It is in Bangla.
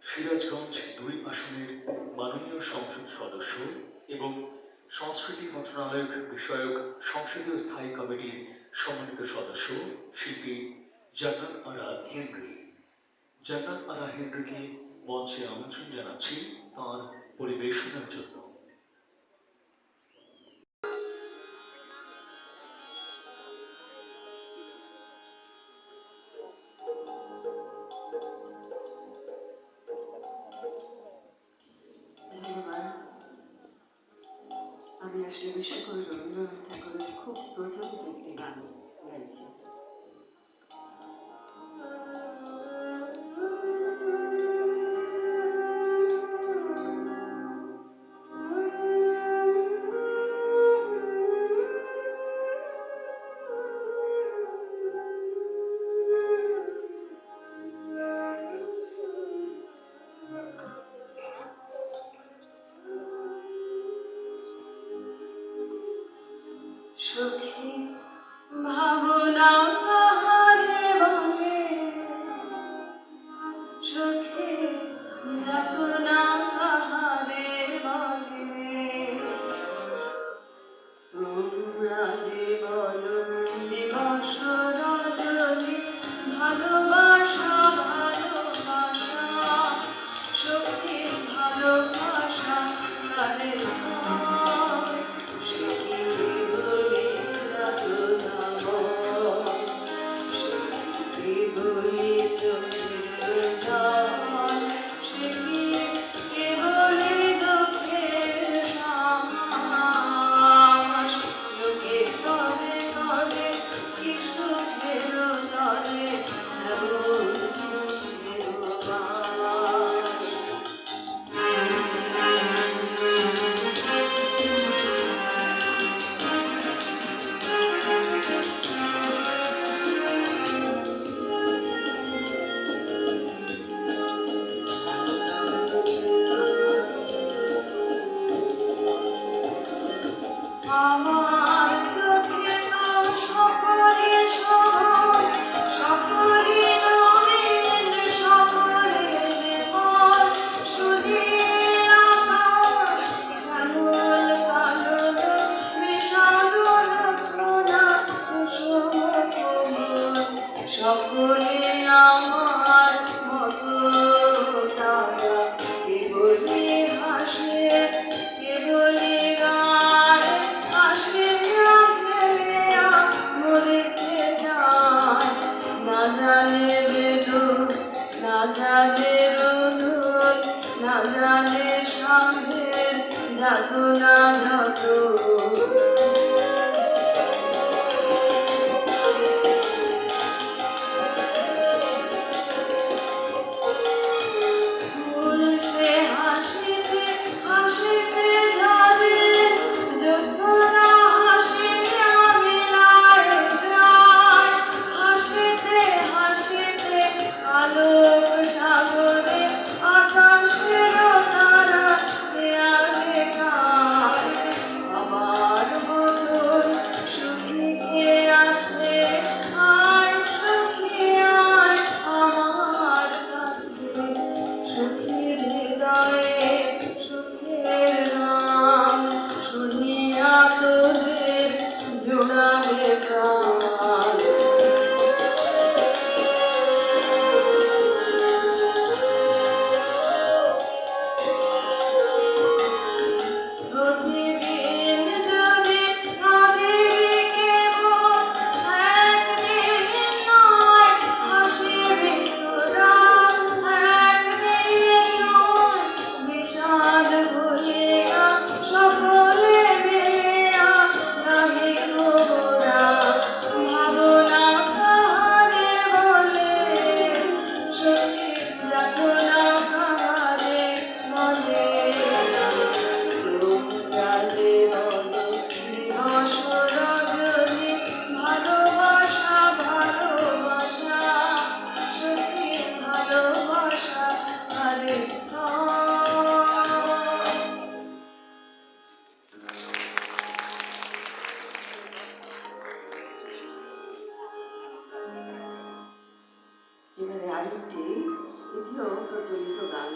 সিরাজগঞ্জ ২ আসনের মাননীয় সংসদ সদস্য এবং সংস্কৃতি মন্ত্রণালয় বিষয়ক সংসদীয় স্থায়ী কমিটির সম্মানিত সদস্য শিল্পী জান্নাত আরা হেনরি। জান্নাত আরা হেনরিকে মঞ্চে আমন্ত্রণ জানাচ্ছি তাঁর পরিবেশনার জন্য। আমি আসলে বিশ্বকবি রবীন্দ্রনাথ ঠাকুরের খুব প্রচলিত একটি গান গাইছি। সখী ভাবনা কাহারে বলে, সখী যাতনা কাহারে বলে, তোমরা যে বলো দিবস রজনী ভালোবাসা ভালোবাসা, সখী ভালোবাসা কারে আমার চোখে তো সকলে শোভন, সকলে নবীন, সকলে নির্মল, সুনীল আকাশ শ্যামল কানন, বিষাদ যন্ত্রণা কুসুম কোমল, সকলে আমার মতো তারা কেবলি হাসে কেবলি না জানে বেদন, না জানে রোদন, না জানে সাধের যাতনা যত। ফুল সে হাসিতে হাসিতে ঝরে, যোছনা হাসিয়া মিলায় যায়, হাসিতে হাসিতে আলোক সাগরে আকাশের তারা দেয়া দেখায়। আমার মতন সুখী কে আছে, আয় সখী আয় আমার কাছে, সুখীর হৃদয়ে সুখের নাম শুনিয়া তোদের জোড়াবে প্রাণ। প্রতিদিন যদি কাঁদিবি কেবল, একদিন নয় হাসিবি তোরা, একদিন নয় বিষাদ ভুলিয়া সকলে মিলিয়া গাহিব গোরা। ভাবনা কাহারে বলে, সখী যাতনা কাহারে বলে, তোমরা যে বলো দিবস রজনী ভালোবাসা ভালোবাসা, সখী ভালোবাসা আরে এবারে আরেকটি, এটিও প্রচলিত গান।